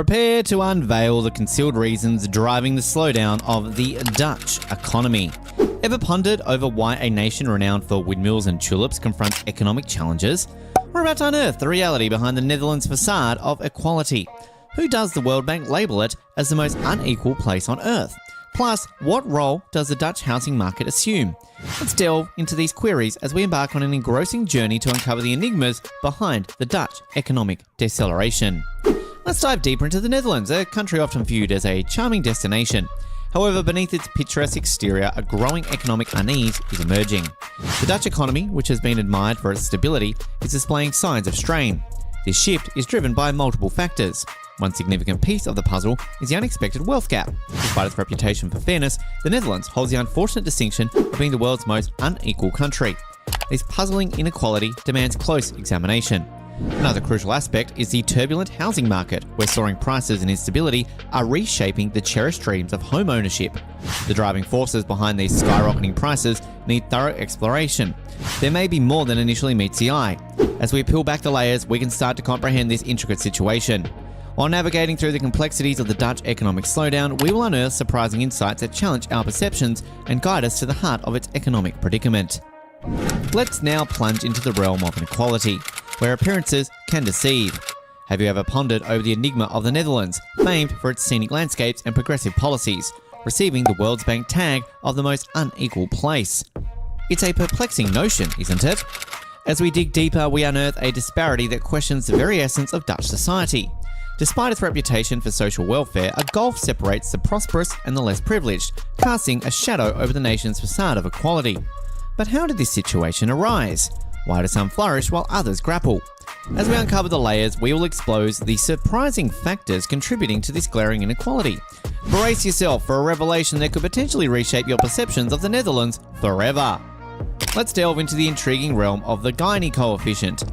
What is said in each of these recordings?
Prepare to unveil the concealed reasons driving the slowdown of the Dutch economy. Ever pondered over why a nation renowned for windmills and tulips confronts economic challenges? We're about to unearth the reality behind the Netherlands' facade of equality. Who does the World Bank label it as the most unequal place on earth? Plus, what role does the Dutch housing market assume? Let's delve into these queries as we embark on an engrossing journey to uncover the enigmas behind the Dutch economic deceleration. Let's dive deeper into the Netherlands, a country often viewed as a charming destination. However, beneath its picturesque exterior, a growing economic unease is emerging. The Dutch economy, which has been admired for its stability, is displaying signs of strain. This shift is driven by multiple factors. One significant piece of the puzzle is the unexpected wealth gap. Despite its reputation for fairness, the Netherlands holds the unfortunate distinction of being the world's most unequal country. This puzzling inequality demands close examination. Another crucial aspect is the turbulent housing market, where soaring prices and instability are reshaping the cherished dreams of home ownership. The driving forces behind these skyrocketing prices need thorough exploration. There may be more than initially meets the eye. As we peel back the layers, we can start to comprehend this intricate situation. While navigating through the complexities of the Dutch economic slowdown, we will unearth surprising insights that challenge our perceptions and guide us to the heart of its economic predicament. Let's now plunge into the realm of inequality, where appearances can deceive. Have you ever pondered over the enigma of the Netherlands, famed for its scenic landscapes and progressive policies, receiving the World Bank tag of the most unequal place? It's a perplexing notion, isn't it? As we dig deeper, we unearth a disparity that questions the very essence of Dutch society. Despite its reputation for social welfare, a gulf separates the prosperous and the less privileged, casting a shadow over the nation's facade of equality. But how did this situation arise? Why do some flourish while others grapple? As we uncover the layers, we will expose the surprising factors contributing to this glaring inequality. Brace yourself for a revelation that could potentially reshape your perceptions of the Netherlands forever. Let's delve into the intriguing realm of the Gini coefficient.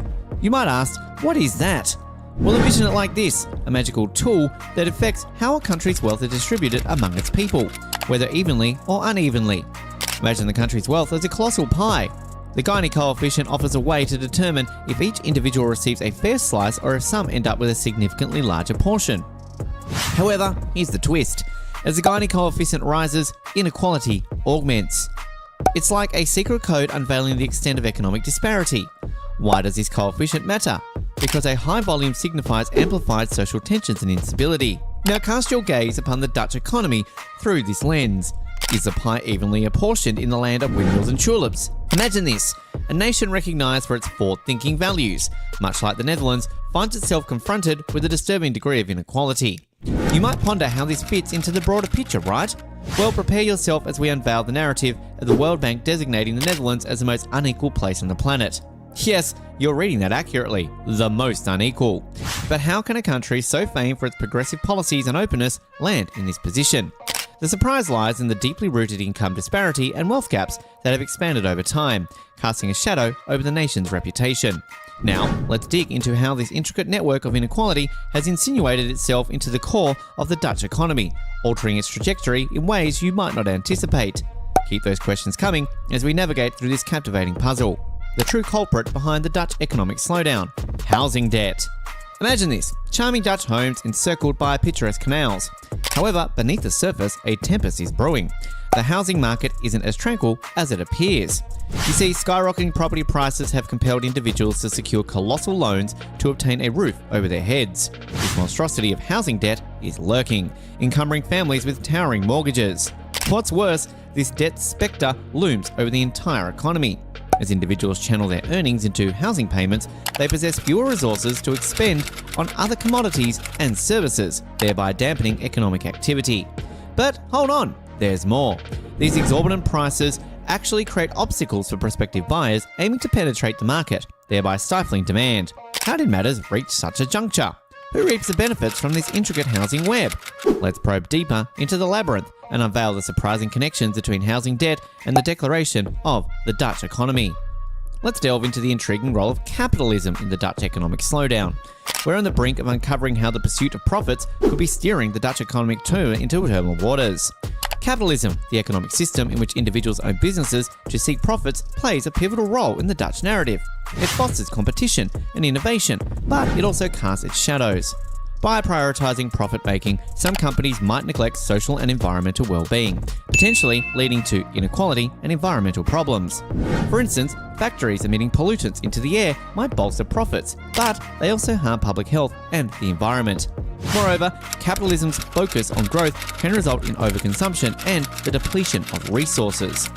You might ask, what is that? Well, envision it like this: a magical tool that affects how a country's wealth is distributed among its people, whether evenly or unevenly. Imagine the country's wealth as a colossal pie. The Gini coefficient offers a way to determine if each individual receives a fair slice or if some end up with a significantly larger portion. However, here's the twist. As the Gini coefficient rises, inequality augments. It's like a secret code unveiling the extent of economic disparity. Why does this coefficient matter? Because a high volume signifies amplified social tensions and instability. Now cast your gaze upon the Dutch economy through this lens. Is the pie evenly apportioned in the land of windmills and tulips? Imagine this: a nation recognized for its forward-thinking values, much like the Netherlands, finds itself confronted with a disturbing degree of inequality. You might ponder how this fits into the broader picture, right? Well, prepare yourself as we unveil the narrative of the World Bank designating the Netherlands as the most unequal place on the planet. Yes, you're reading that accurately, the most unequal. But how can a country so famed for its progressive policies and openness land in this position? The surprise lies in the deeply rooted income disparity and wealth gaps that have expanded over time, casting a shadow over the nation's reputation. Now, let's dig into how this intricate network of inequality has insinuated itself into the core of the Dutch economy, altering its trajectory in ways you might not anticipate. Keep those questions coming as we navigate through this captivating puzzle. The true culprit behind the Dutch economic slowdown: housing debt. Imagine this: charming Dutch homes encircled by picturesque canals. However, beneath the surface, a tempest is brewing. The housing market isn't as tranquil as it appears. You see, skyrocketing property prices have compelled individuals to secure colossal loans to obtain a roof over their heads. This monstrosity of housing debt is lurking, encumbering families with towering mortgages. What's worse, this debt spectre looms over the entire economy. As individuals channel their earnings into housing payments, they possess fewer resources to expend on other commodities and services, thereby dampening economic activity. But hold on, there's more. These exorbitant prices actually create obstacles for prospective buyers aiming to penetrate the market, thereby stifling demand. How did matters reach such a juncture? Who reaps the benefits from this intricate housing web? Let's probe deeper into the labyrinth and unveil the surprising connections between housing debt and the declaration of the Dutch economy. Let's delve into the intriguing role of capitalism in the Dutch economic slowdown. We're on the brink of uncovering how the pursuit of profits could be steering the Dutch economic tour into turbulent waters. Capitalism, the economic system in which individuals own businesses to seek profits, plays a pivotal role in the Dutch narrative. It fosters competition and innovation, but it also casts its shadows. By prioritizing profit making, some companies might neglect social and environmental well-being, potentially leading to inequality and environmental problems. For instance, factories emitting pollutants into the air might bolster profits, but they also harm public health and the environment. Moreover, capitalism's focus on growth can result in overconsumption and the depletion of resources.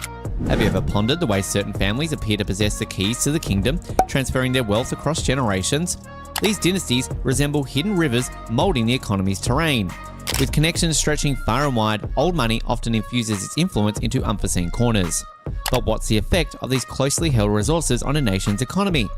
Have you ever pondered the way certain families appear to possess the keys to the kingdom, transferring their wealth across generations? These dynasties resemble hidden rivers molding the economy's terrain. With connections stretching far and wide, old money often infuses its influence into unforeseen corners. But what's the effect of these closely held resources on a nation's economy?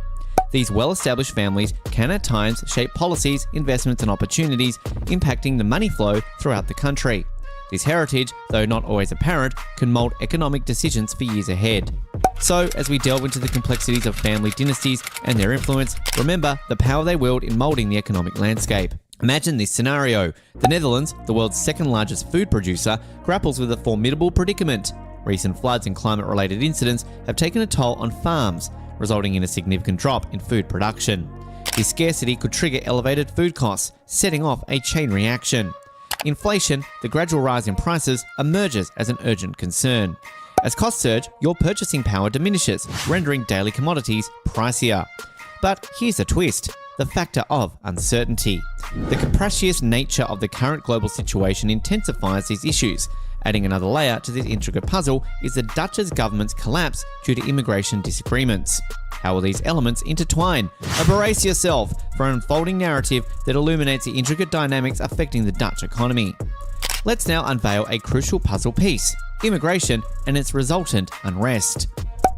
These well-established families can at times shape policies, investments and opportunities, impacting the money flow throughout the country. This heritage, though not always apparent, can mold economic decisions for years ahead. So, as we delve into the complexities of family dynasties and their influence, remember the power they wield in molding the economic landscape. Imagine this scenario. The Netherlands, the world's second largest food producer, grapples with a formidable predicament. Recent floods and climate-related incidents have taken a toll on farms, resulting in a significant drop in food production. This scarcity could trigger elevated food costs, setting off a chain reaction. Inflation, the gradual rise in prices, emerges as an urgent concern. As costs surge, your purchasing power diminishes, rendering daily commodities pricier. But here's a twist: the factor of uncertainty. The capricious nature of the current global situation intensifies these issues. Adding another layer to this intricate puzzle is the Dutch government's collapse due to immigration disagreements. How will these elements intertwine? Brace yourself for an unfolding narrative that illuminates the intricate dynamics affecting the Dutch economy. Let's now unveil a crucial puzzle piece: immigration and its resultant unrest.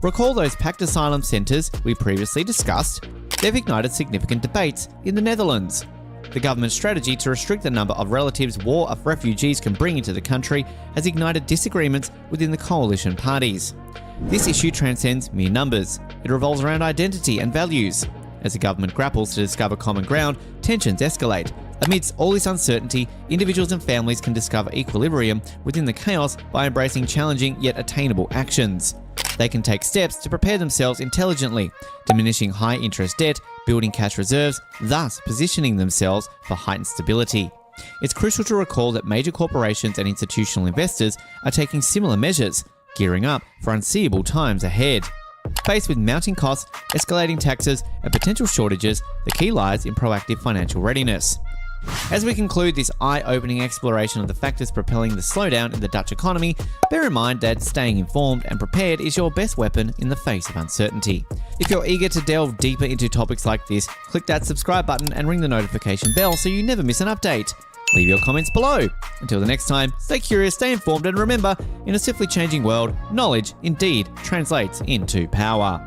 Recall those packed asylum centres we previously discussed? They've ignited significant debates in the Netherlands. The government's strategy to restrict the number of relatives war of refugees can bring into the country has ignited disagreements within the coalition parties. This issue transcends mere numbers. It revolves around identity and values. As the government grapples to discover common ground, tensions escalate. Amidst all this uncertainty, individuals and families can discover equilibrium within the chaos by embracing challenging yet attainable actions. They can take steps to prepare themselves intelligently, diminishing high-interest debt, building cash reserves, thus positioning themselves for heightened stability. It's crucial to recall that major corporations and institutional investors are taking similar measures, gearing up for unseeable times ahead. Faced with mounting costs, escalating taxes, and potential shortages, the key lies in proactive financial readiness. As we conclude this eye-opening exploration of the factors propelling the slowdown in the Dutch economy, bear in mind that staying informed and prepared is your best weapon in the face of uncertainty. If you're eager to delve deeper into topics like this, click that subscribe button and ring the notification bell so you never miss an update. Leave your comments below. Until the next time, stay curious, stay informed, and remember, in a swiftly changing world, knowledge indeed translates into power.